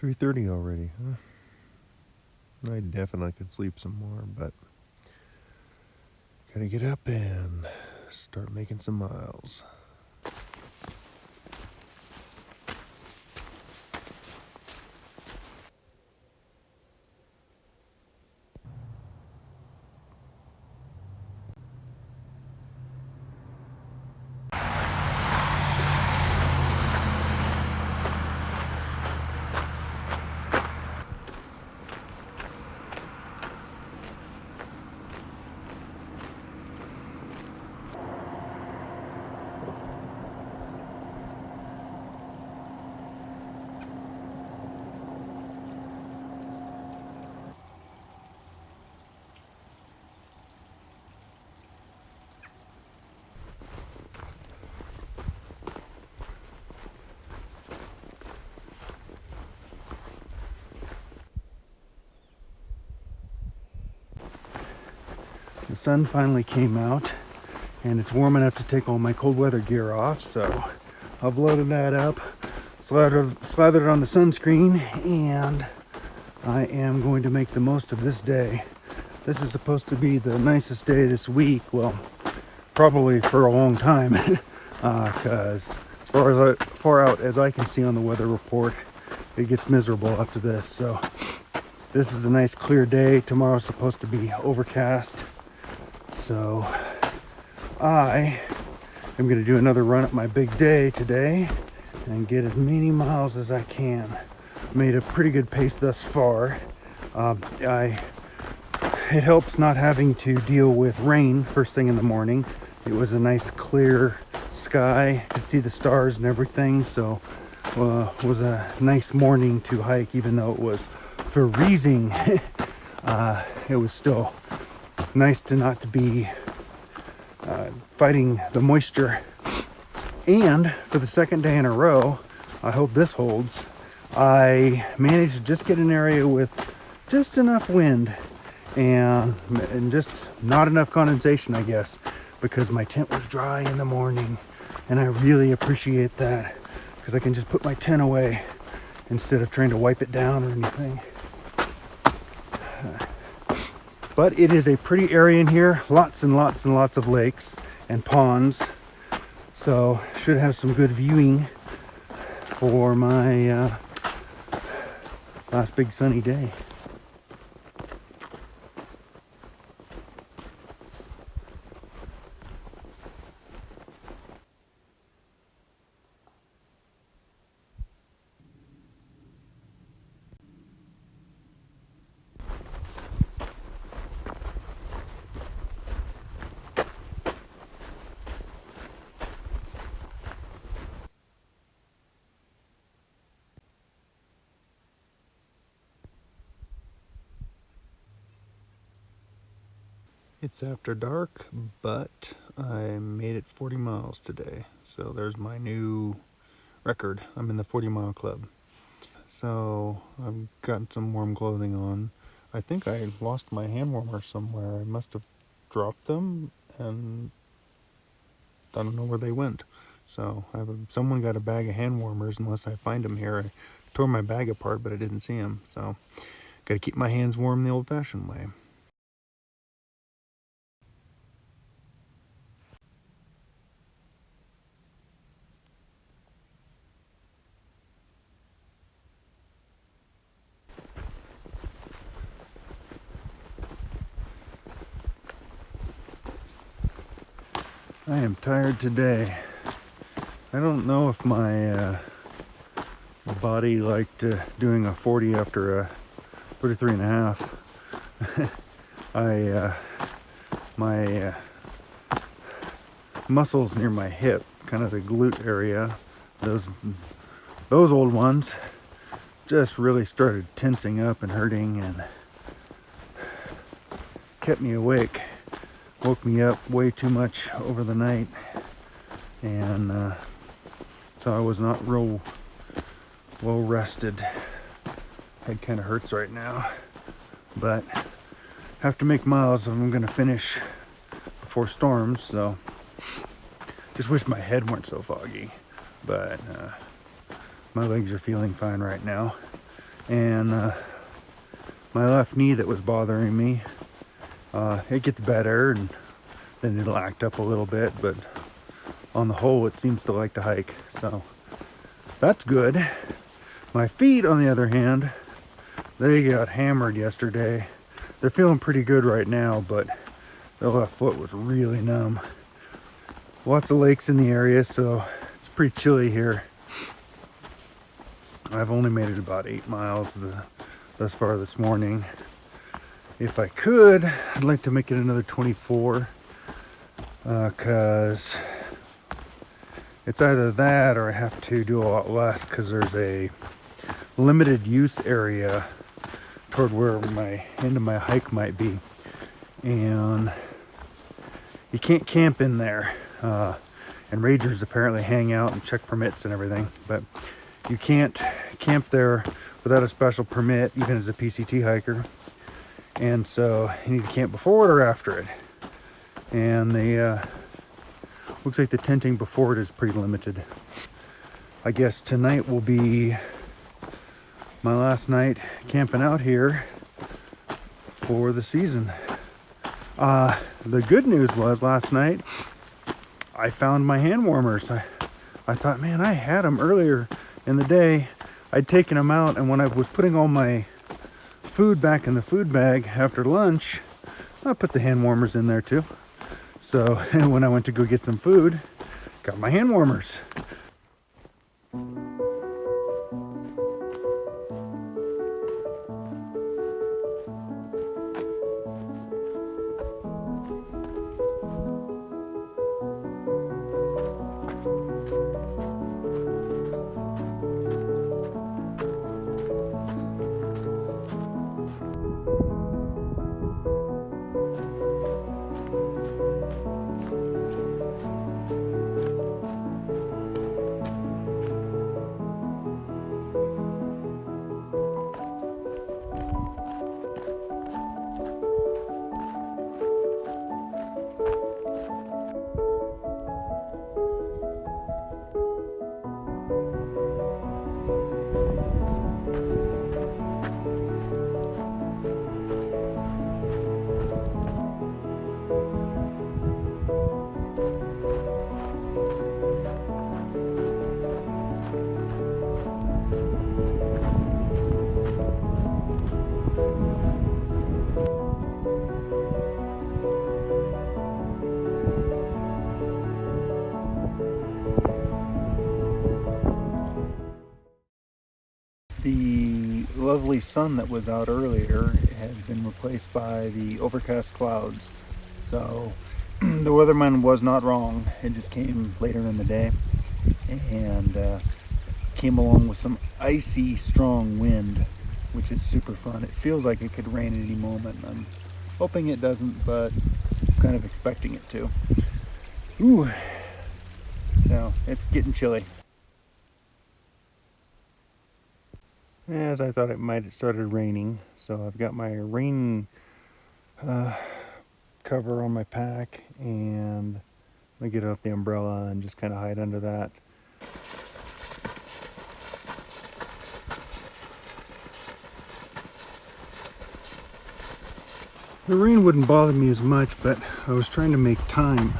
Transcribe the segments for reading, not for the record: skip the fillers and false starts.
3:30 already, huh? I definitely could sleep some more, but gotta get up and start making some miles. The sun finally came out and it's warm enough to take all my cold weather gear off, so I've loaded that up, slathered it on the sunscreen, and I am going to make the most of this day. This is supposed to be the nicest day this week, well, probably for a long time, because as far out as I can see on the weather report, it gets miserable after this. So this is a nice clear day. Tomorrow's supposed to be overcast. So I am going to do another run at my big day today and get as many miles as I can. Made a pretty good pace thus far. It helps not having to deal with rain first thing in the morning. It was a nice clear sky. I could see the stars and everything, so it was a nice morning to hike, even though it was freezing. It was still nice to not to be fighting the moisture. And for the second day in a row, I hope this holds, I managed to just get an area with just enough wind and just not enough condensation, I guess, because my tent was dry in the morning, and I really appreciate that because I can just put my tent away instead of trying to wipe it down or anything. But it is a pretty area in here, lots and lots and lots of lakes and ponds, so should have some good viewing for my last big sunny day. It's after dark, but I made it 40 miles today. So there's my new record. I'm in the 40-mile club. So I've got some warm clothing on. I think I lost my hand warmers somewhere. I must have dropped them, and I don't know where they went. So someone got a bag of hand warmers, unless I find them here. I tore my bag apart, but I didn't see them. So gotta keep my hands warm the old-fashioned way. I am tired today. I don't know if my body liked doing a 40 after a 33 and a half. My muscles near my hip, kind of the glute area, those old ones just really started tensing up and hurting and kept me awake. Woke me up way too much over the night, and so I was not real well rested. Head kind of hurts right now, but have to make miles if I'm going to finish before storms. So just wish my head weren't so foggy, but my legs are feeling fine right now. and my left knee that was bothering me, it gets better, and then it'll act up a little bit, but on the whole it seems to like to hike, so that's good. My feet, on the other hand, they got hammered yesterday. They're feeling pretty good right now, but the left foot was really numb. Lots of lakes in the area, so it's pretty chilly here. I've only made it about 8 miles thus far this morning. If I could, I'd like to make it another 24, because it's either that or I have to do a lot less, because there's a limited use area toward where my end of my hike might be, and you can't camp in there, and rangers apparently hang out and check permits and everything, but you can't camp there without a special permit, even as a PCT hiker. And so you need to camp before it or after it, and they looks like the tenting before it is pretty limited. I guess tonight will be my last night camping out here for the season. The good news was last night I found my hand warmers. I thought, man, I had them earlier in the day. I'd taken them out, and when I was putting all my food back in the food bag after lunch, I put the hand warmers in there too. So when I went to go get some food, got my hand warmers. The lovely sun that was out earlier has been replaced by the overcast clouds. So the weatherman was not wrong. It just came later in the day and came along with some icy strong wind, which is super fun. It feels like it could rain at any moment. I'm hoping it doesn't, but I'm kind of expecting it to. Ooh, so it's getting chilly. As I thought it might, it started raining, so I've got my rain cover on my pack, and I get out the umbrella and just kind of hide under that. The rain wouldn't bother me as much, but I was trying to make time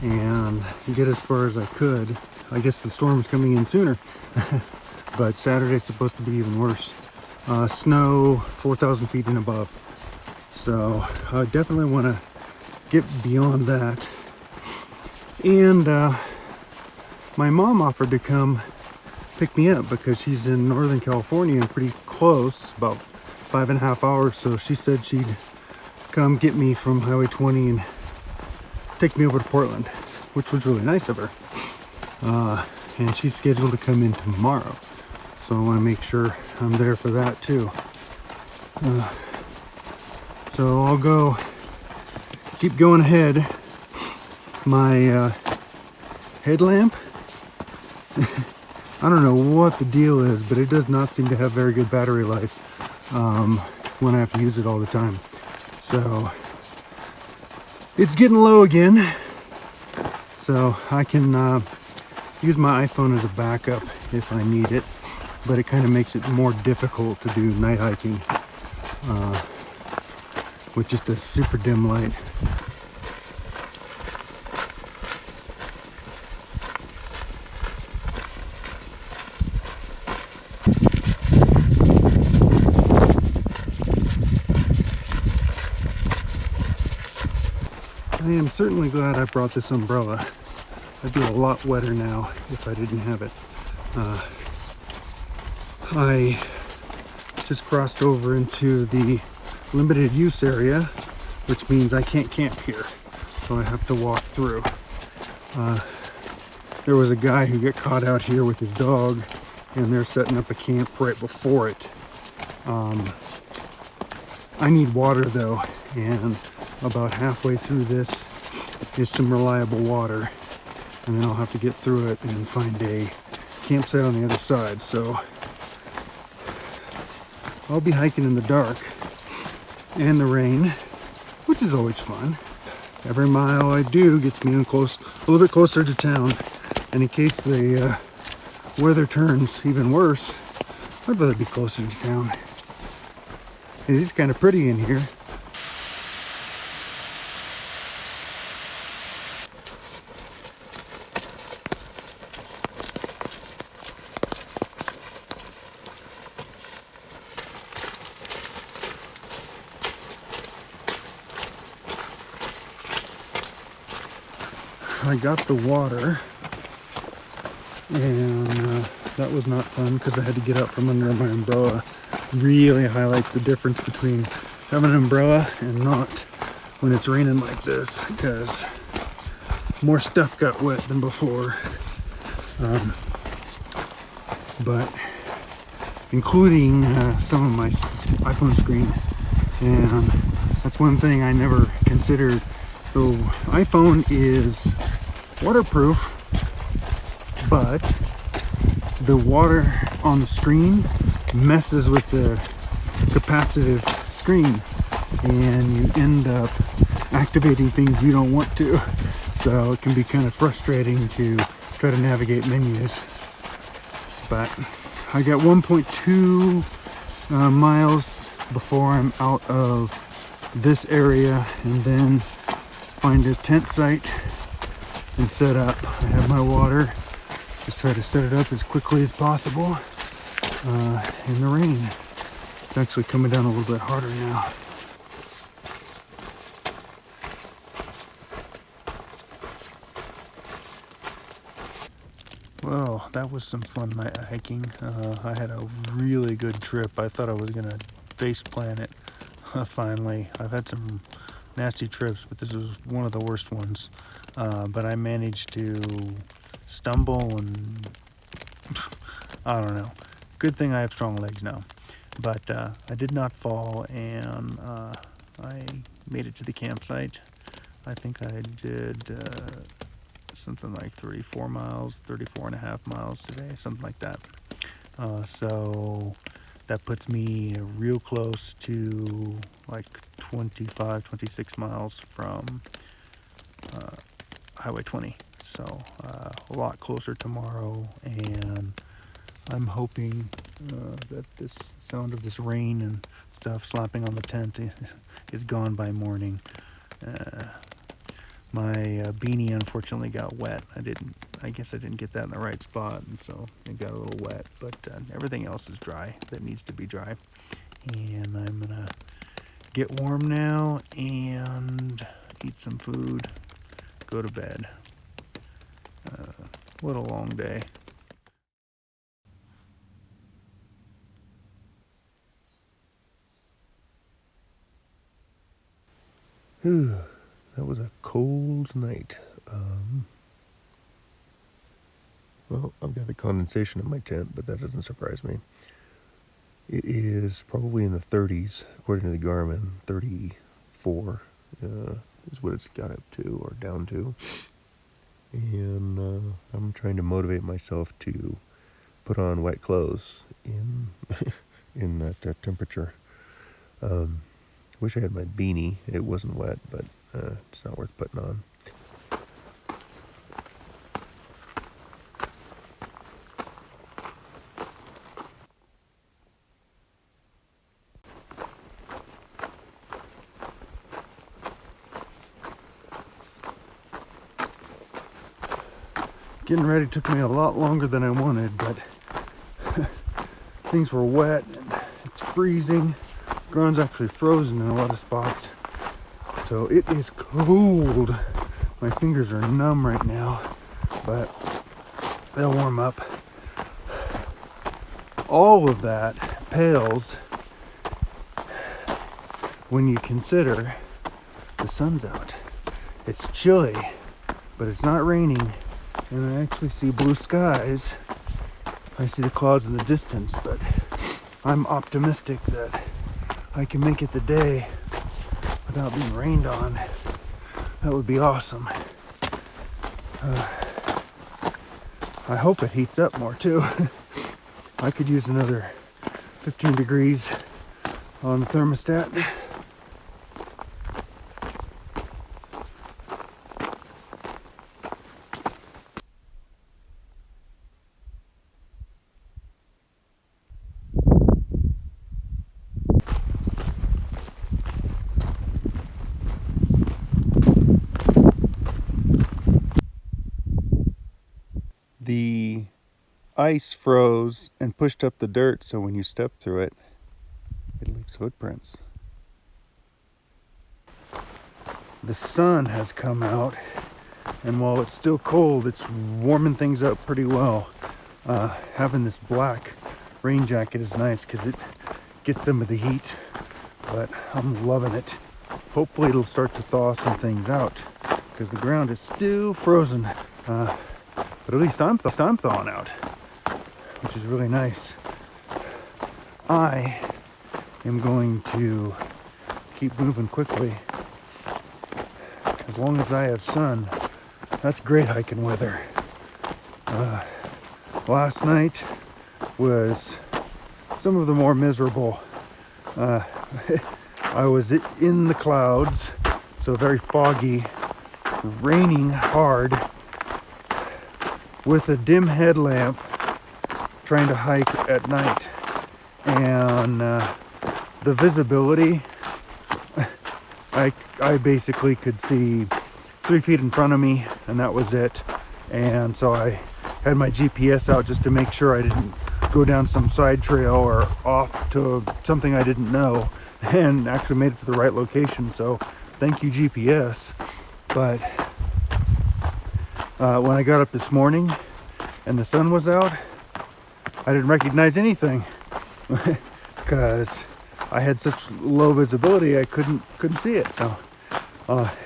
and get as far as I could. I guess the storm's coming in sooner. But Saturday's supposed to be even worse. Snow 4,000 feet and above. So I definitely want to get beyond that. And my mom offered to come pick me up because she's in Northern California and pretty close, about 5.5 hours. So she said she'd come get me from Highway 20 and take me over to Portland, which was really nice of her. And she's scheduled to come in tomorrow. So I want to make sure I'm there for that too. So I'll go, keep going ahead. My headlamp, I don't know what the deal is, but it does not seem to have very good battery life when I have to use it all the time. So it's getting low again. So I can use my iPhone as a backup if I need it. but it kind of makes it more difficult to do night hiking with just a super dim light. I am certainly glad I brought this umbrella. I'd be a lot wetter now if I didn't have it. I just crossed over into the limited use area, which means I can't camp here, so I have to walk through. There was a guy who got caught out here with his dog, and they're setting up a camp right before it. I need water though, and about halfway through this is some reliable water, and then I'll have to get through it and find a campsite on the other side. So I'll be hiking in the dark and the rain, which is always fun. Every mile I do gets me a little bit closer to town, and in case the weather turns even worse, I'd rather be closer to town. It is kind of pretty in here. I got the water, and that was not fun because I had to get out from under my umbrella. Really highlights the difference between having an umbrella and not when it's raining like this, because more stuff got wet than before. But including some of my iPhone screen, and that's one thing I never considered. So iPhone is waterproof, but the water on the screen messes with the capacitive screen, and you end up activating things you don't want to. So it can be kind of frustrating to try to navigate menus. But I got 1.2 miles before I'm out of this area, and then find a tent site and set up. I have my water. Just try to set it up as quickly as possible in the rain. It's actually coming down a little bit harder now. Well, that was some fun night hiking. I had a really good trip. I thought I was gonna face plant it. Finally, I've had some nasty trips, but this was one of the worst ones. But I managed to stumble and I don't know. Good thing I have strong legs now. But I did not fall, and I made it to the campsite. I think I did something like 34 miles, 34 and a half miles today, something like that. So that puts me real close to like 25, 26 miles from Highway 20. So a lot closer tomorrow, and I'm hoping that this sound of this rain and stuff slapping on the tent is gone by morning. My beanie unfortunately got wet. I guess I didn't get that in the right spot, and so it got a little wet, but everything else is dry that needs to be dry. And I'm gonna get warm now and eat some food, go to bed. What a long day. Whew, that was a cold night. Well, I've got the condensation in my tent, but that doesn't surprise me. It is probably in the 30s, according to the Garmin. 34 is what it's got up to, or down to. And I'm trying to motivate myself to put on wet clothes in in that temperature. Wish I had my beanie. It wasn't wet, but it's not worth putting on. getting ready took me a lot longer than I wanted, but things were wet and it's freezing. The ground's actually frozen in a lot of spots. So it is cold. My fingers are numb right now, but they'll warm up. All of that pales when you consider the sun's out. It's chilly, but it's not raining, and I actually see blue skies. I see the clouds in the distance, but I'm optimistic that I can make it the day without being rained on. That would be awesome. I hope it heats up more too. I could use another 15 degrees on the thermostat. The ice froze and pushed up the dirt, so when you step through it, it leaves footprints. The sun has come out, and while it's still cold, it's warming things up pretty well. Having this black rain jacket is nice because it gets some of the heat, but I'm loving it. Hopefully it'll start to thaw some things out because the ground is still frozen. But at least I'm thawing out, which is really nice. I am going to keep moving quickly. As long as I have sun, that's great hiking weather. Last night was some of the more miserable. I was in the clouds, so very foggy, raining hard, with a dim headlamp, trying to hike at night. And the visibility, I basically could see 3 feet in front of me, and that was it. And so I had my GPS out just to make sure I didn't go down some side trail or off to something I didn't know, and actually made it to the right location. So thank you, GPS. But when I got up this morning and the sun was out, I didn't recognize anything because I had such low visibility I couldn't see it. So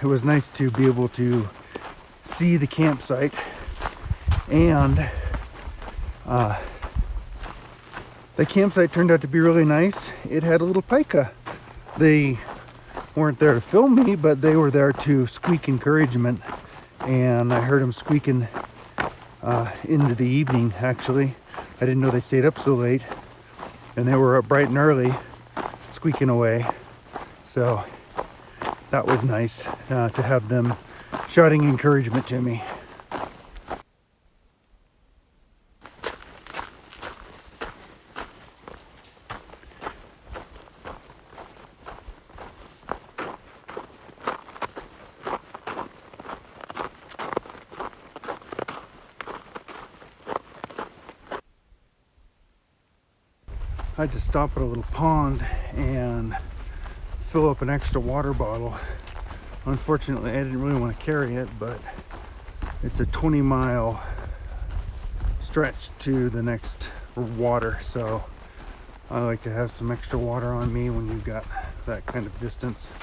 it was nice to be able to see the campsite, and the campsite turned out to be really nice. It had a little pika. They weren't there to film me, but they were there to squeak encouragement. And I heard them squeaking into the evening, actually. I didn't know they stayed up so late. And they were up bright and early, squeaking away. So that was nice to have them shouting encouragement to me. I had to stop at a little pond and fill up an extra water bottle. Unfortunately, I didn't really want to carry it, but it's a 20-mile stretch to the next water, so I like to have some extra water on me when you've got that kind of distance.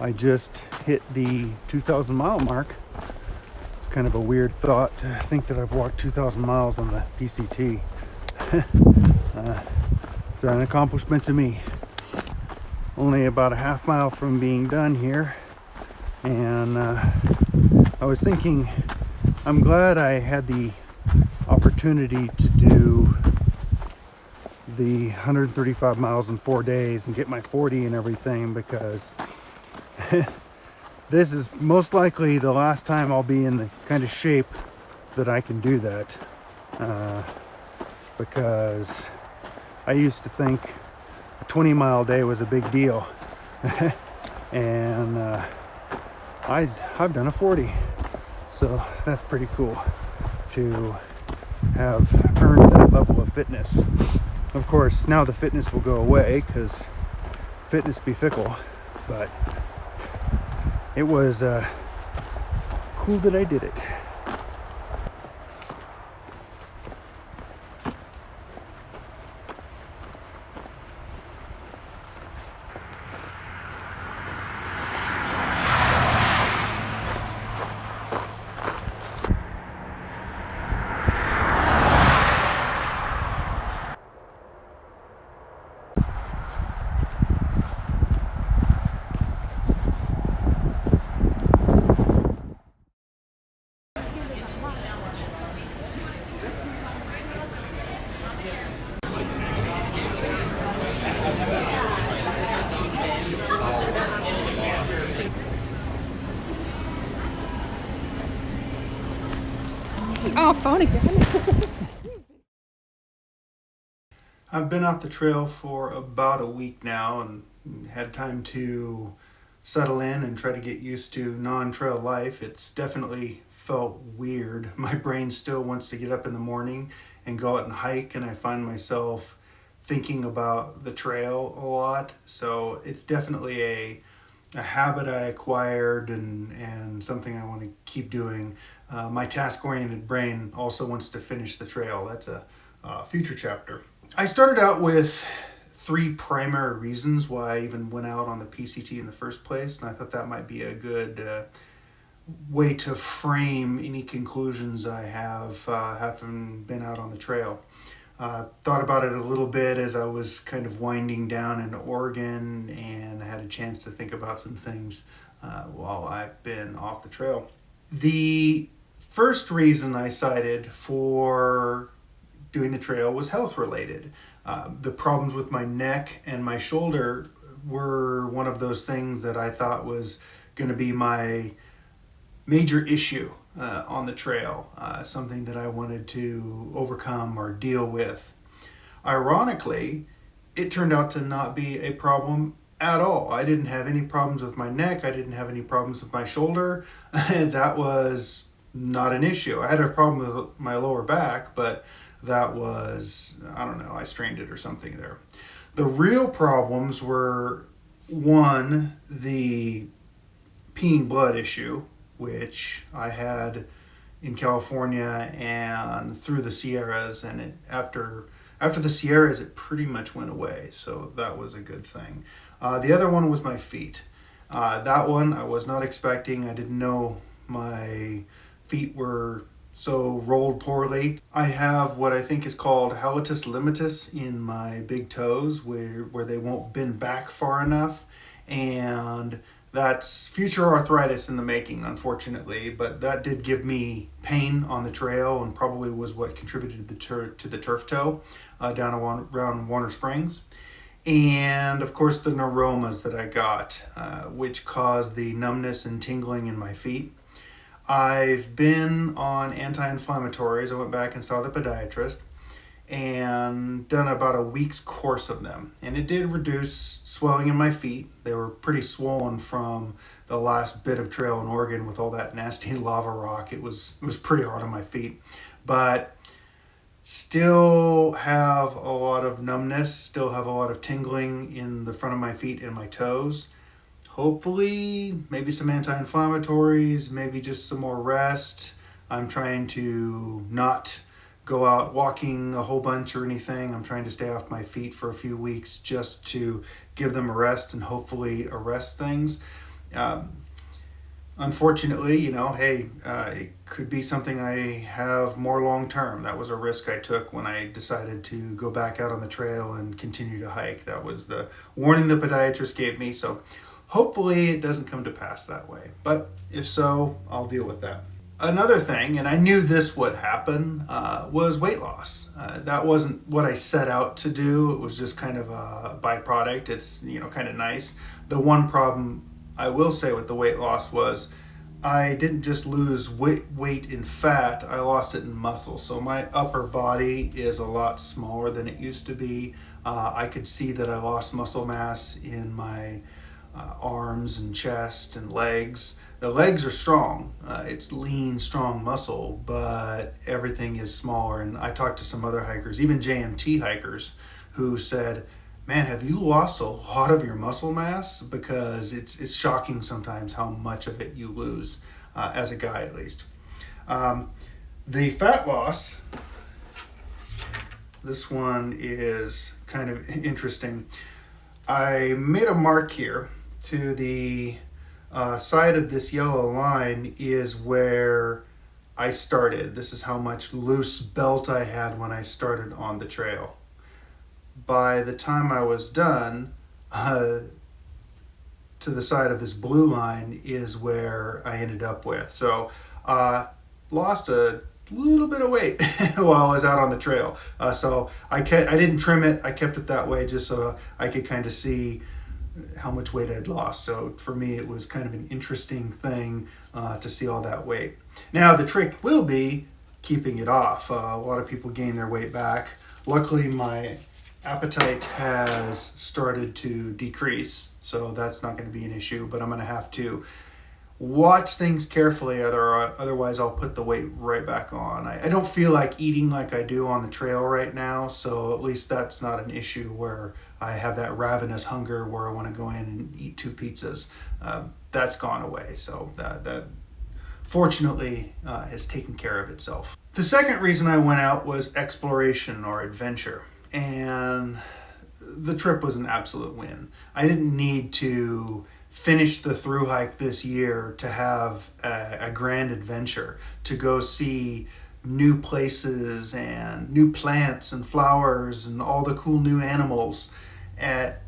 I just hit the 2,000 mile mark. It's kind of a weird thought to think that I've walked 2,000 miles on the PCT. It's an accomplishment to me. Only about a half mile from being done here, And I was thinking, I'm glad I had the opportunity to do the 135 miles in 4 days and get my 40 and everything, because this is most likely the last time I'll be in the kind of shape that I can do that. Because I used to think a 20-mile day was a big deal. And I've done a 40. So that's pretty cool to have earned that level of fitness. Of course, now the fitness will go away because fitness be fickle, but it was cool that I did it. Oh, phone again. I've been off the trail for about a week now and had time to settle in and try to get used to non-trail life. It's definitely felt weird. My brain still wants to get up in the morning and go out and hike, and I find myself thinking about the trail a lot. So it's definitely a habit I acquired, and something I want to keep doing. My task-oriented brain also wants to finish the trail. That's a future chapter. I started out with 3 primary reasons why I even went out on the PCT in the first place, and I thought that might be a good way to frame any conclusions I have having been out on the trail. Thought about it a little bit as I was kind of winding down in Oregon, and I had a chance to think about some things while I've been off the trail. The first reason I cited for doing the trail was health related. The problems with my neck and my shoulder were one of those things that I thought was going to be my major issue on the trail, something that I wanted to overcome or deal with. Ironically, it turned out to not be a problem at all. I didn't have any problems with my neck. I didn't have any problems with my shoulder. That was not an issue. I had a problem with my lower back, but that was, I don't know, I strained it or something there. The real problems were, one, the peeing blood issue, which I had in California and through the Sierras, and after the Sierras it pretty much went away, so that was a good thing. The other one was my feet. That one I was not expecting. I didn't know my feet were so rolled poorly. I have what I think is called hallucis limitus in my big toes, where they won't bend back far enough, and that's future arthritis in the making, unfortunately, but that did give me pain on the trail and probably was what contributed to the turf toe down around Warner Springs. And of course the neuromas that I got, which caused the numbness and tingling in my feet. I've been on anti-inflammatories. I went back and saw the podiatrist and done about a week's course of them. And it did reduce swelling in my feet. They were pretty swollen from the last bit of trail in Oregon with all that nasty lava rock. It was pretty hard on my feet. But still have a lot of numbness, still have a lot of tingling in the front of my feet and my toes. Hopefully, maybe some anti-inflammatories, maybe just some more rest. I'm trying to not go out walking a whole bunch or anything. I'm trying to stay off my feet for a few weeks just to give them a rest and hopefully arrest things. Unfortunately, it could be something I have more long term. That was a risk I took when I decided to go back out on the trail and continue to hike. That was the warning the podiatrist gave me. So Hopefully it doesn't come to pass that way, but if so, I'll deal with that. Another thing, and I knew this would happen, was weight loss. That wasn't what I set out to do. It was just kind of a byproduct. It's, kind of nice. The one problem I will say with the weight loss was I didn't just lose weight in fat, I lost it in muscle. So my upper body is a lot smaller than it used to be. I could see that I lost muscle mass in my arms and chest and legs. The legs are strong. It's lean, strong muscle, but everything is smaller. And I talked to some other hikers, even JMT hikers, who said, man, have you lost a lot of your muscle mass? Because it's shocking sometimes how much of it you lose, as a guy at least. The fat loss, this one is kind of interesting. I made a mark here to the side of this yellow line is where I started. This is how much loose belt I had when I started on the trail. By the time I was done, to the side of this blue line is where I ended up with. So lost a little bit of weight while I was out on the trail. So I didn't trim it. I kept it that way just so I could kind of see how much weight I'd lost. So for me, it was kind of an interesting thing to see all that weight. Now, the trick will be keeping it off. A lot of people gain their weight back. Luckily, my appetite has started to decrease, so that's not going to be an issue, but I'm going to have to watch things carefully, otherwise I'll put the weight right back on. I don't feel like eating like I do on the trail right now, so at least that's not an issue where I have that ravenous hunger where I want to go in and eat 2 pizzas. That's gone away, so that fortunately has taken care of itself. The second reason I went out was exploration or adventure, and the trip was an absolute win. I didn't need to finish the Thru-hike this year to have a grand adventure, to go see new places and new plants and flowers and all the cool new animals. That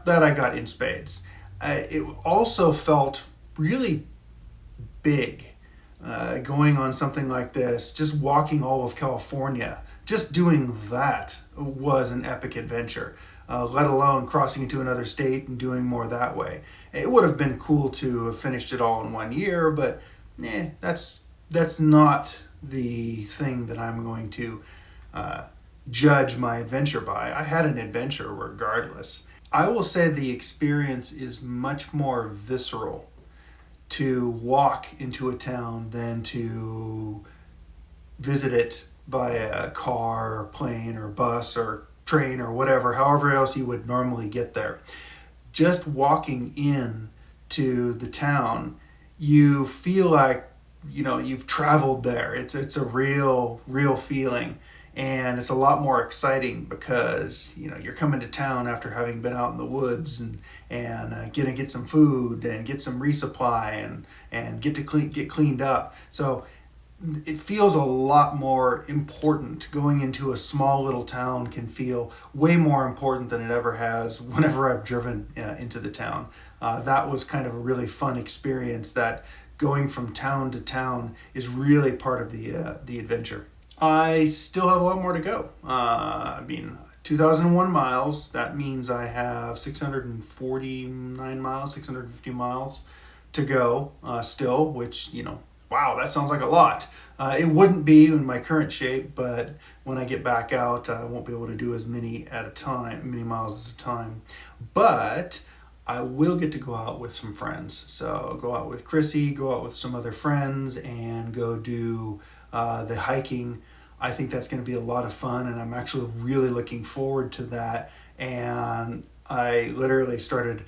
I got in spades. It also felt really big going on something like this, just walking all of California. Just doing that was an epic adventure, let alone crossing into another state and doing more that way. It would have been cool to have finished it all in 1 year, but that's not the thing that I'm going to judge my adventure by. I had an adventure regardless. I will say the experience is much more visceral to walk into a town than to visit it by a car or plane or bus or train or whatever, however else you would normally get there. Just walking in to the town, you feel like, you've traveled there. It's a real feeling, and it's a lot more exciting because, you're coming to town after having been out in the woods and get some food and get some resupply and get cleaned up. So it feels a lot more important. Going into a small little town can feel way more important than it ever has whenever I've driven into the town. That was kind of a really fun experience, that going from town to town is really part of the adventure. I still have a lot more to go. 2001 miles, that means I have 649 miles, 650 miles to go still, which, wow, that sounds like a lot. It wouldn't be in my current shape, but when I get back out, I won't be able to do as many miles at a time. But I will get to go out with some friends. So go out with Chrissy, go out with some other friends, and go do the hiking. I think that's going to be a lot of fun, and I'm actually really looking forward to that. And I literally started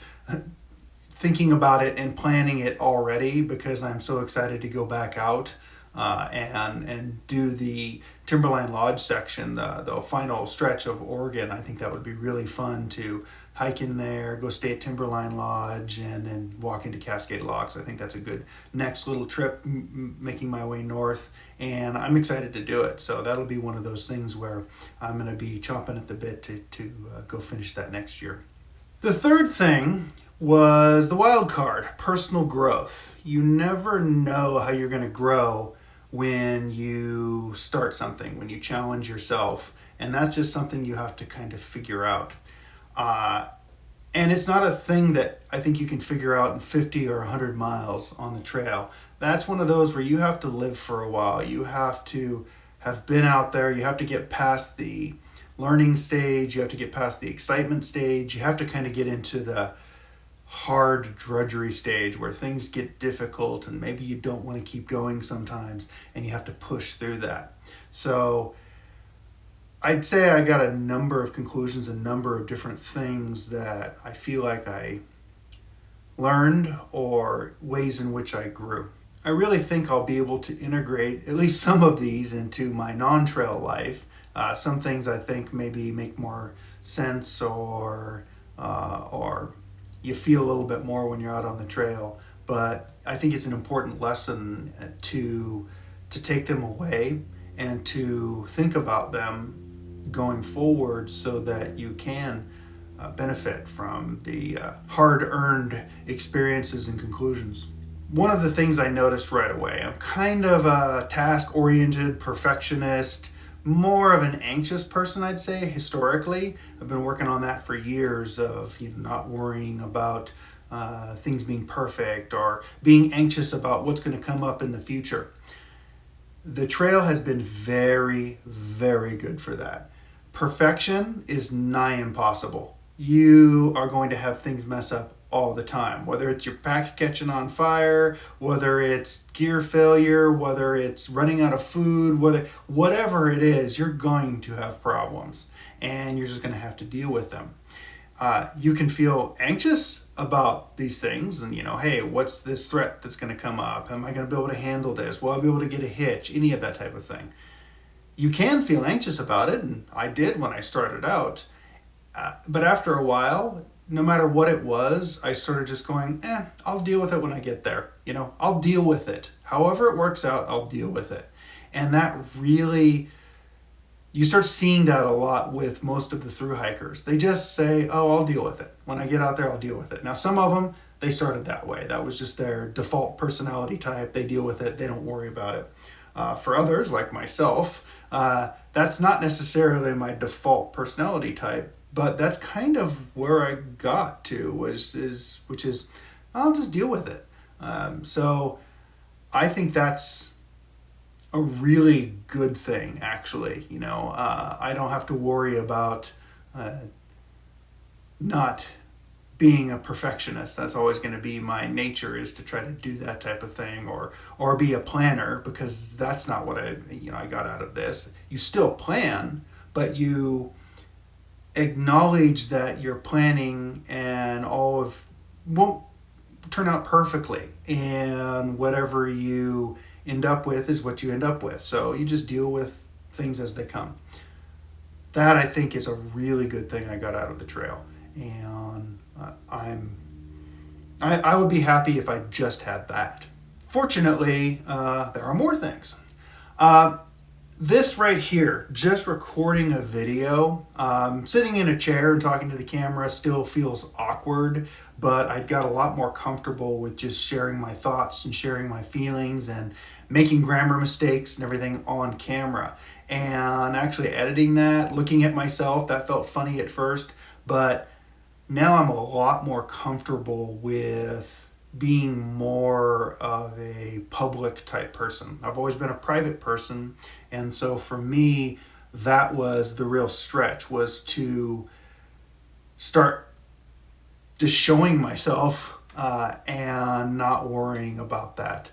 thinking about it and planning it already because I'm so excited to go back out and do the Timberline Lodge section, the final stretch of Oregon. I think that would be really fun to hike in there, go stay at Timberline Lodge, and then walk into Cascade Locks. I think that's a good next little trip, making my way north, and I'm excited to do it. So that'll be one of those things where I'm going to be chomping at the bit to go finish that next year. The third thing was the wild card, personal growth. You never know how you're going to grow when you start something, when you challenge yourself. And that's just something you have to kind of figure out. And it's not a thing that I think you can figure out in 50 or 100 miles on the trail. That's one of those where you have to live for a while. You have to have been out there. You have to get past the learning stage. You have to get past the excitement stage. You have to kind of get into the hard drudgery stage where things get difficult and maybe you don't want to keep going sometimes and you have to push through that. So I'd say I got a number of conclusions, a number of different things that I feel like I learned or ways in which I grew. I really think I'll be able to integrate at least some of these into my non-trail life. Some things I think maybe make more sense or you feel a little bit more when you're out on the trail. But I think it's an important lesson to take them away and to think about them going forward so that you can benefit from the hard-earned experiences and conclusions. One of the things I noticed right away, I'm kind of a task-oriented perfectionist, more of an anxious person, I'd say, historically. I've been working on that for years of not worrying about things being perfect or being anxious about what's going to come up in the future. The trail has been very, very good for that. Perfection is nigh impossible. You are going to have things mess up all the time, whether it's your pack catching on fire, whether it's gear failure, whether it's running out of food, whatever it is, you're going to have problems and you're just going to have to deal with them. You can feel anxious about these things and, hey, what's this threat that's going to come up? Am I going to be able to handle this? Will I be able to get a hitch? Any of that type of thing. You can feel anxious about it, and I did when I started out. But after a while, no matter what it was, I started just going, I'll deal with it when I get there. I'll deal with it. However it works out, I'll deal with it. And that really, you start seeing that a lot with most of the thru-hikers. They just say, I'll deal with it. When I get out there, I'll deal with it. Now, some of them, they started that way. That was just their default personality type. They deal with it. They don't worry about it. For others, like myself, that's not necessarily my default personality type, but that's kind of where I got to, which is I'll just deal with it. So I think that's a really good thing, actually. I don't have to worry about not being a perfectionist. That's always going to be my nature, is to try to do that type of thing, or be a planner, because that's not what I got out of this. You still plan, but you acknowledge that your planning and won't turn out perfectly, and whatever you end up with is what you end up with. So you just deal with things as they come. That, I think, is a really good thing I got out of the trail, and I would be happy if I just had that. Fortunately, there are more things. This right here, just recording a video, sitting in a chair and talking to the camera still feels awkward, but I got a lot more comfortable with just sharing my thoughts and sharing my feelings and making grammar mistakes and everything on camera. And actually editing that, looking at myself, that felt funny at first, but now I'm a lot more comfortable with being more of a public type person. I've always been a private person, and so for me, that was the real stretch, was to start just showing myself and not worrying about that.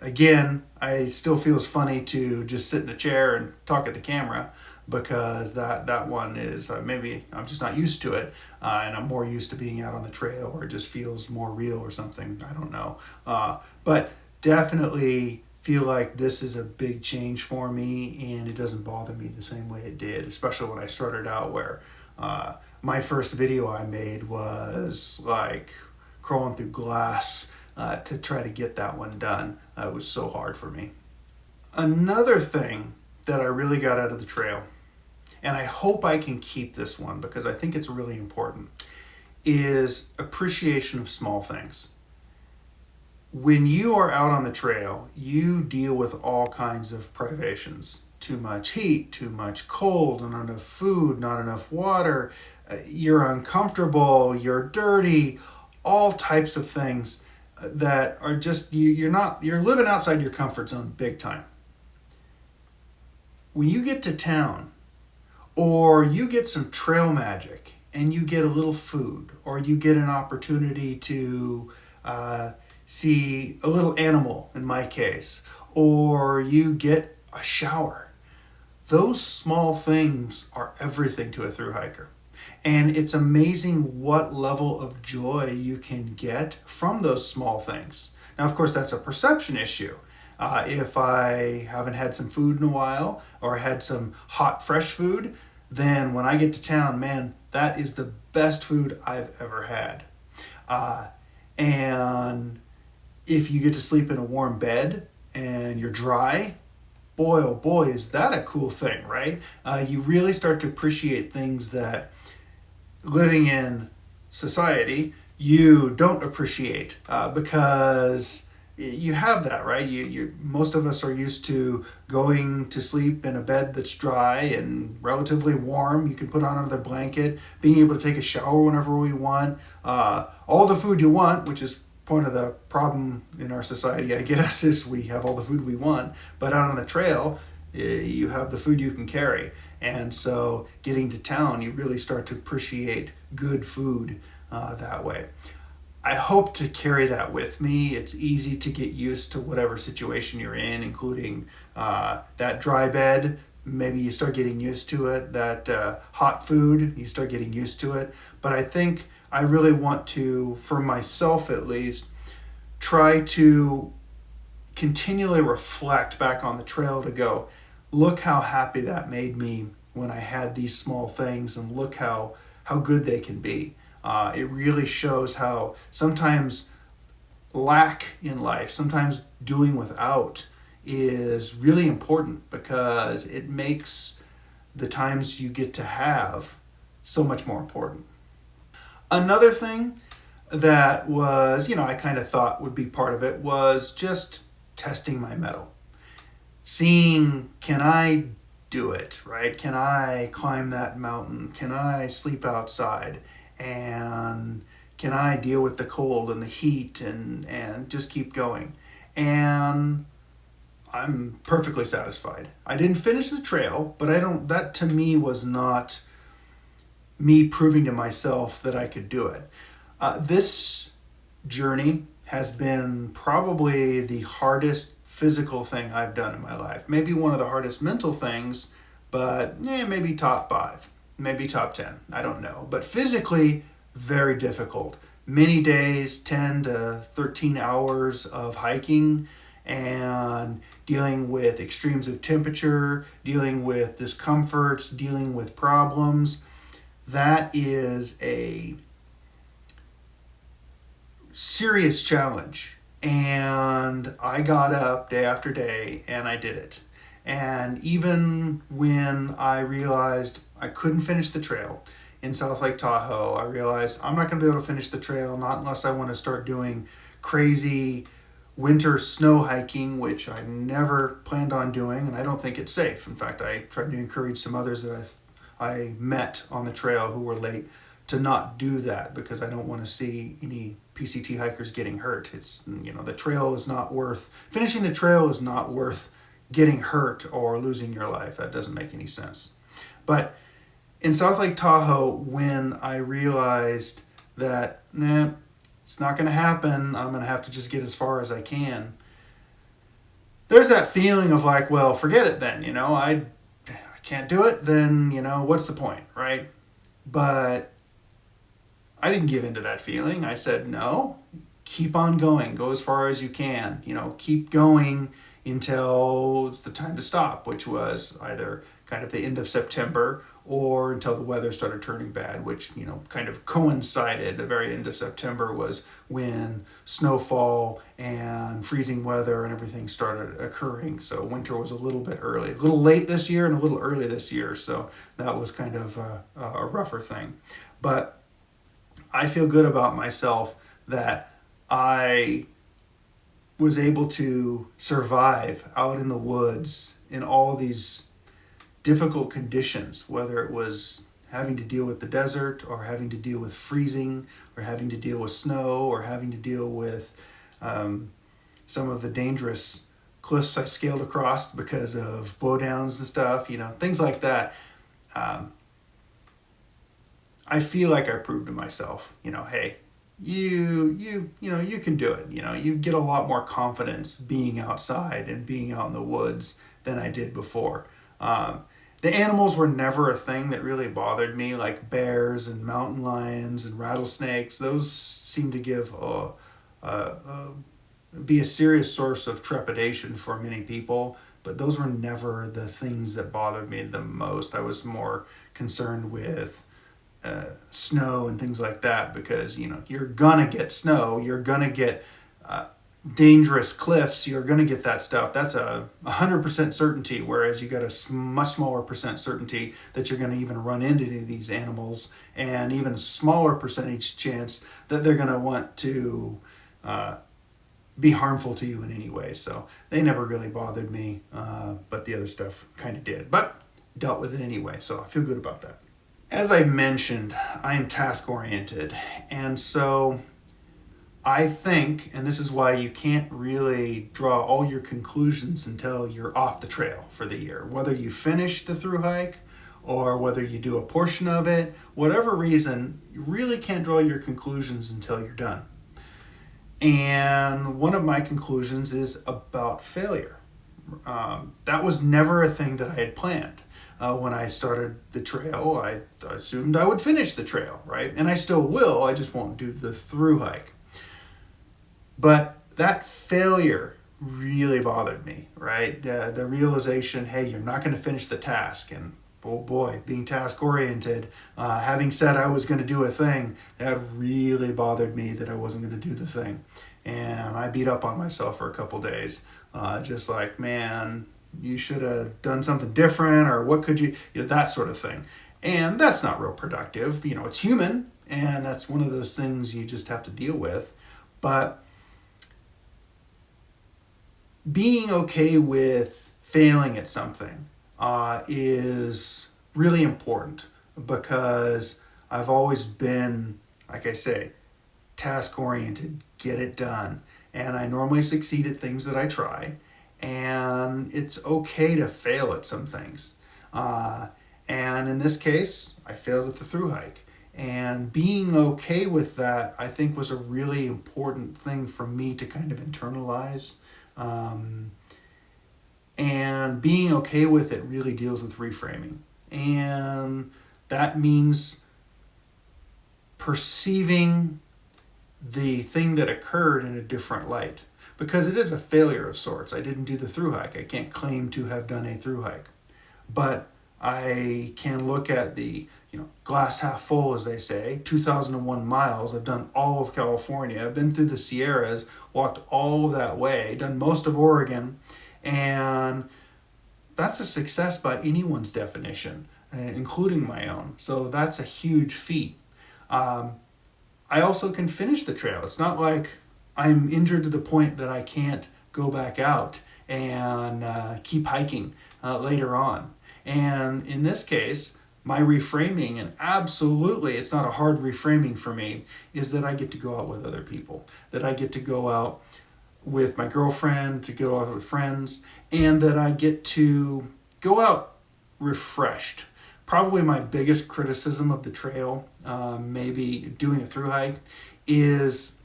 Again, I still feels funny to just sit in a chair and talk at the camera, because that one is maybe I'm just not used to it, and I'm more used to being out on the trail where it just feels more real or something. I don't know. But definitely feel like this is a big change for me, and it doesn't bother me the same way it did, especially when I started out, where my first video I made was like crawling through glass to try to get that one done. It was so hard for me. Another thing that I really got out of the trail, and I hope I can keep this one because I think it's really important, is appreciation of small things. When you are out on the trail, you deal with all kinds of privations. Too much heat, too much cold, not enough food, not enough water. You're uncomfortable, you're dirty, all types of things that are just you're living outside your comfort zone big time. When you get to town, or you get some trail magic and you get a little food, or you get an opportunity to see a little animal in my case, or you get a shower. Those small things are everything to a thru hiker. And it's amazing what level of joy you can get from those small things. Now, of course, that's a perception issue. If I haven't had some food in a while, or had some hot, fresh food, then when I get to town, man, that is the best food I've ever had. And if you get to sleep in a warm bed and you're dry, boy, oh boy, is that a cool thing, right? You really start to appreciate things that living in society you don't appreciate because you have that, right? Most of us are used to going to sleep in a bed that's dry and relatively warm. You can put on another blanket, being able to take a shower whenever we want, all the food you want, which is part of the problem in our society, I guess, is we have all the food we want. But out on the trail, you have the food you can carry. And so getting to town, you really start to appreciate good food that way. I hope to carry that with me. It's easy to get used to whatever situation you're in, including that dry bed. Maybe you start getting used to it. That hot food, you start getting used to it. But I think I really want to, for myself at least, try to continually reflect back on the trail to go, look how happy that made me when I had these small things, and look how good they can be. It really shows how sometimes lack in life, sometimes doing without, is really important because it makes the times you get to have so much more important. Another thing that was, I kind of thought would be part of it was just testing my mettle. Seeing, can I do it, right? Can I climb that mountain? Can I sleep outside? And can I deal with the cold and the heat and just keep going? And I'm perfectly satisfied. I didn't finish the trail, but that to me was not me proving to myself that I could do it. This journey has been probably the hardest physical thing I've done in my life. Maybe one of the hardest mental things, but maybe top 5, maybe top 10. I don't know. But physically, very difficult. Many days, 10 to 13 hours of hiking and dealing with extremes of temperature, dealing with discomforts, dealing with problems. That is a serious challenge. And I got up day after day and I did it. And even when I realized I couldn't finish the trail in South Lake Tahoe, I realized I'm not going to be able to finish the trail, not unless I want to start doing crazy winter snow hiking, which I never planned on doing, and I don't think it's safe. In fact, I tried to encourage some others that I met on the trail who were late to not do that because I don't want to see any PCT hikers getting hurt. It's, the trail is not worth, finishing the trail is not worth getting hurt or losing your life. That doesn't make any sense. But in South Lake Tahoe, when I realized that, it's not going to happen, I'm going to have to just get as far as I can, there's that feeling of like, well, forget it then, I can't do it, then, what's the point, right? But I didn't give into that feeling. I said, no, keep on going, go as far as you can, keep going until it's the time to stop, which was either kind of the end of September or until the weather started turning bad, which, kind of coincided. The very end of September was when snowfall and freezing weather and everything started occurring. So winter was a little bit early, a little late this year and a little early this year. So that was kind of a rougher thing. But I feel good about myself that I was able to survive out in the woods in all these difficult conditions, whether it was having to deal with the desert or having to deal with freezing or having to deal with snow or having to deal with some of the dangerous cliffs I scaled across because of blowdowns and stuff, things like that. I feel like I proved to myself, hey, you can do it. You get a lot more confidence being outside and being out in the woods than I did before. The animals were never a thing that really bothered me, like bears and mountain lions and rattlesnakes. Those seem to be a serious source of trepidation for many people, but those were never the things that bothered me the most. I was more concerned with snow and things like that, because you're gonna get snow, you're gonna get dangerous cliffs, you're gonna get that stuff. That's a 100% certainty, whereas you got a much smaller percent certainty that you're gonna even run into any of these animals, and even a smaller percentage chance that they're gonna want to be harmful to you in any way. So they never really bothered me, but the other stuff kind of did, but dealt with it anyway, so I feel good about that. As I mentioned, I am task oriented, and so I think, and this is why you can't really draw all your conclusions until you're off the trail for the year. Whether you finish the through hike or whether you do a portion of it, whatever reason, you really can't draw your conclusions until you're done. And one of my conclusions is about failure. That was never a thing that I had planned. When I started the trail, I assumed I would finish the trail, right? And I still will, I just won't do the through hike. But that failure really bothered me, right? The realization, hey, you're not going to finish the task. And oh boy, being task oriented, having said I was going to do a thing, that really bothered me that I wasn't going to do the thing. And I beat up on myself for a couple days, just like, man, you should have done something different, or what could you, that sort of thing. And that's not real productive. It's human, and that's one of those things you just have to deal with. But being okay with failing at something is really important, because I've always been, like I say, task oriented, get it done. And I normally succeed at things that I try. And it's okay to fail at some things. And in this case, I failed at the through hike. And being okay with that, I think, was a really important thing for me to kind of internalize. And being okay with it really deals with reframing. And that means perceiving the thing that occurred in a different light. Because it is a failure of sorts. I didn't do the through hike. I can't claim to have done a through hike. But I can look at the glass half full, as they say, 2,001 miles. I've done all of California. I've been through the Sierras, walked all that way, done most of Oregon, and that's a success by anyone's definition, including my own. So that's a huge feat. I also can finish the trail. It's not like I'm injured to the point that I can't go back out and keep hiking later on. And in this case, my reframing, and absolutely it's not a hard reframing for me, is that I get to go out with other people, that I get to go out with my girlfriend, to go out with friends, and that I get to go out refreshed. Probably my biggest criticism of the trail, maybe doing a through hike, is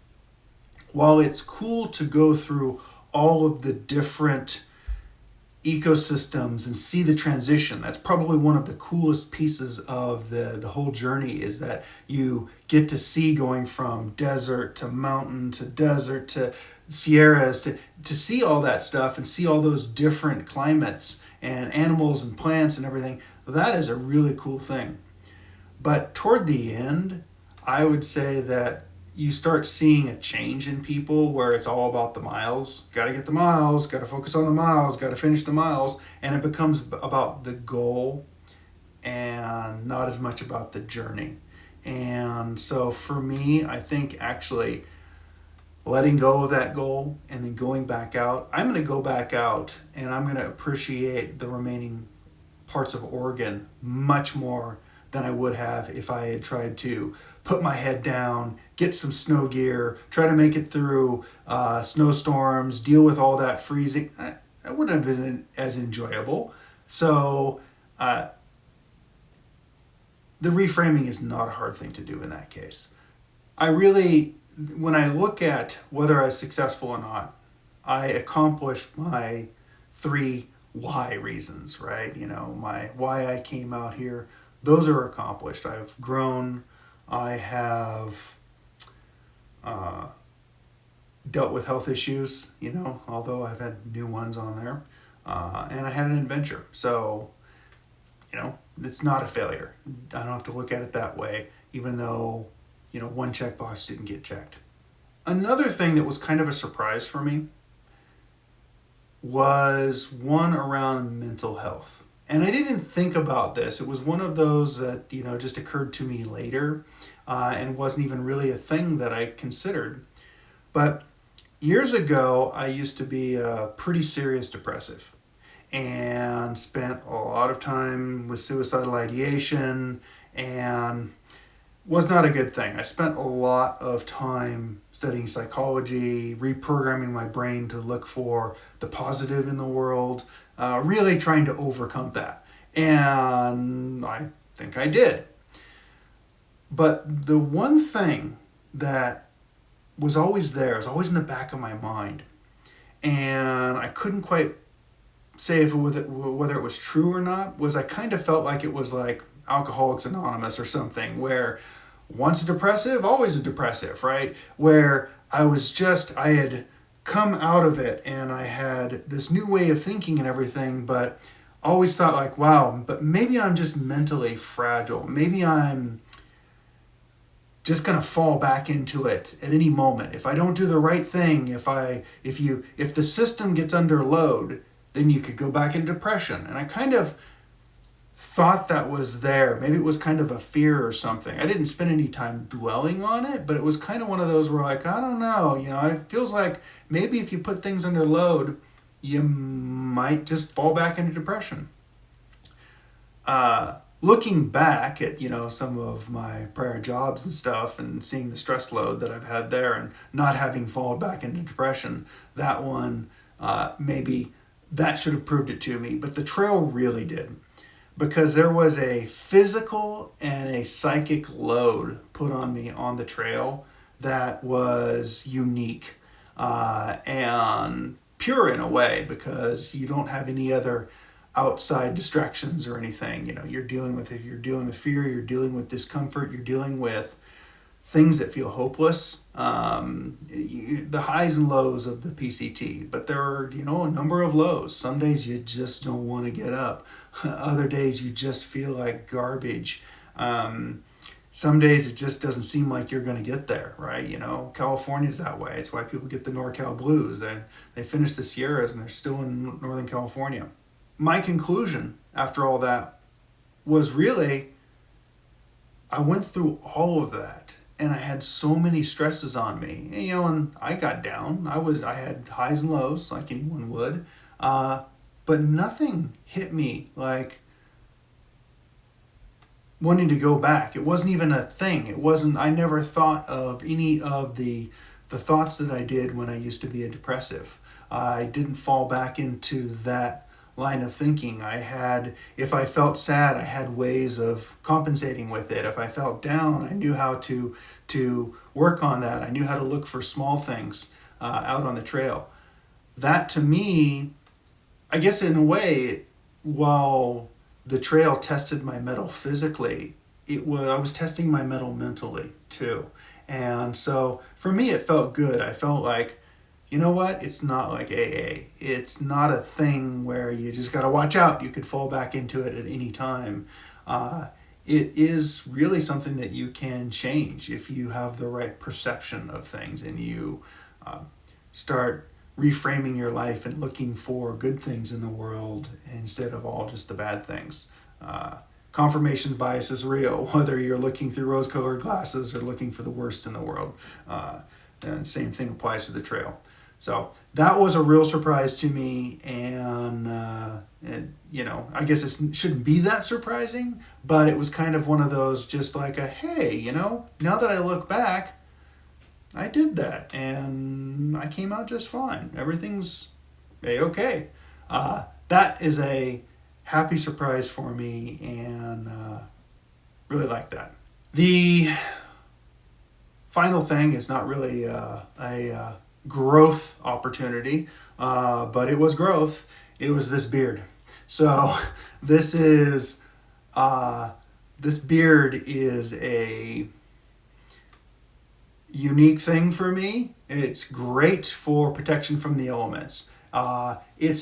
while it's cool to go through all of the different ecosystems and see the transition, that's probably one of the coolest pieces of the whole journey, is that you get to see going from desert to mountain to desert to Sierras, to see all that stuff and see all those different climates and animals and plants and everything. That is a really cool thing. But toward the end, I would say that you start seeing a change in people where it's all about the miles. Got to get the miles, got to focus on the miles, got to finish the miles. And it becomes about the goal and not as much about the journey. And so for me, I think actually letting go of that goal and then going back out, I'm going to go back out and I'm going to appreciate the remaining parts of Oregon much more than I would have if I had tried to put my head down, get some snow gear, try to make it through snowstorms, deal with all that freezing. That wouldn't have been as enjoyable. So the reframing is not a hard thing to do in that case. I really, when I look at whether I was successful or not, I accomplished my 3 why reasons, right? You know, my why I came out here, those are accomplished. I've grown, I have dealt with health issues, you know, although I've had new ones on there, and I had an adventure. So, you know, it's not a failure. I don't have to look at it that way, even though, you know, one checkbox didn't get checked. Another thing that was kind of a surprise for me was one around mental health. And I didn't think about this. It was one of those that, you know, just occurred to me later and wasn't even really a thing that I considered. But years ago, I used to be a pretty serious depressive and spent a lot of time with suicidal ideation, and was not a good thing. I spent a lot of time studying psychology, reprogramming my brain to look for the positive in the world, really trying to overcome that. And I think I did. But the one thing that was always there, was always in the back of my mind, and I couldn't quite say if whether it was true or not, was I kind of felt like it was like Alcoholics Anonymous or something, where once a depressive, always a depressive, right? Where I had come out of it and I had this new way of thinking and everything, but always thought like, wow, but maybe I'm just mentally fragile. Maybe I'm just gonna fall back into it at any moment. If I don't do the right thing, if the system gets under load, then you could go back into depression. And I kind of thought that was there. Maybe it was kind of a fear or something. I didn't spend any time dwelling on it, but it was kind of one of those where like, I don't know, you know, it feels like maybe if you put things under load, you might just fall back into depression. Looking back at, you know, some of my prior jobs and stuff and seeing the stress load that I've had there and not having fallen back into depression, that one, maybe that should have proved it to me. But the trail really did, because there was a physical and a psychic load put on me on the trail that was unique and pure in a way, because you don't have any other outside distractions or anything. You know, you're dealing with fear, you're dealing with discomfort, you're dealing with things that feel hopeless, the highs and lows of the PCT. But there are, you know, a number of lows. Some days you just don't want to get up. Other days you just feel like garbage. Some days it just doesn't seem like you're going to get there, right? You know, California's that way. It's why people get the NorCal blues. They finish the Sierras and they're still in Northern California. My conclusion after all that was really, I went through all of that and I had so many stresses on me, and, you know, and I got down. I had highs and lows like anyone would, but nothing hit me like wanting to go back. It wasn't even a thing. I never thought of any of the thoughts that I did when I used to be a depressive. I didn't fall back into that line of thinking. If I felt sad, I had ways of compensating with it. If I felt down, I knew how to work on that. I knew how to look for small things out on the trail. That to me, I guess in a way, while the trail tested my mettle physically, I was testing my mettle mentally too. And so for me, it felt good. I felt like, you know what? It's not like AA. It's not a thing where you just got to watch out. You could fall back into it at any time. It is really something that you can change if you have the right perception of things and you start reframing your life and looking for good things in the world instead of all just the bad things. confirmation bias is real, whether you're looking through rose-colored glasses or looking for the worst in the world. And same thing applies to the trail. So that was a real surprise to me, and I guess it shouldn't be that surprising, but it was kind of one of those, just like a, hey, now that I look back, I did that, and I came out just fine. Everything's A-okay. That is a happy surprise for me, and really like that. The final thing is not really a growth opportunity, but it was growth. It was this beard. So this beard is a unique thing for me. It's great for protection from the elements. It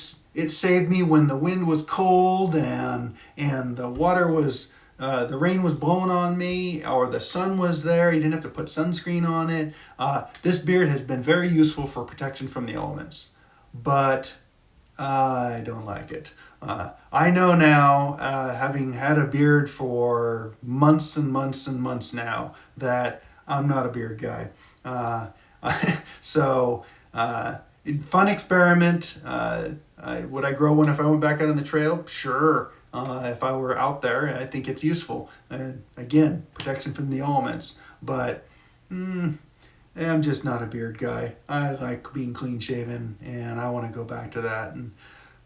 saved me when the wind was cold and the water was the rain was blowing on me, or the sun was there. You didn't have to put sunscreen on it. This beard has been very useful for protection from the elements, but I don't like it. I know now, having had a beard for months and months and months now, that I'm not a beard guy. So, fun experiment. Would I grow one if I went back out on the trail? Sure. If I were out there, I think it's useful. Again, protection from the elements. But I'm just not a beard guy. I like being clean shaven, and I want to go back to that. In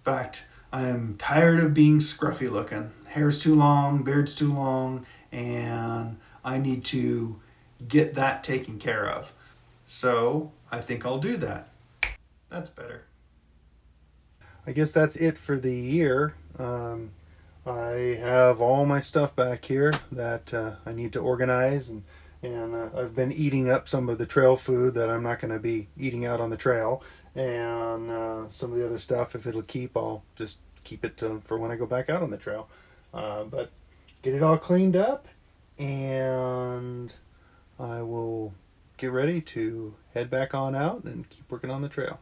fact, I am tired of being scruffy looking. Hair's too long, beard's too long, and I need to get that taken care of. So I think I'll do that. That's better. I guess that's it for the year. I have all my stuff back here that I need to organize, and I've been eating up some of the trail food that I'm not going to be eating out on the trail, and some of the other stuff, if it'll keep, I'll just keep it for when I go back out on the trail. But get it all cleaned up, and I will get ready to head back on out and keep working on the trail.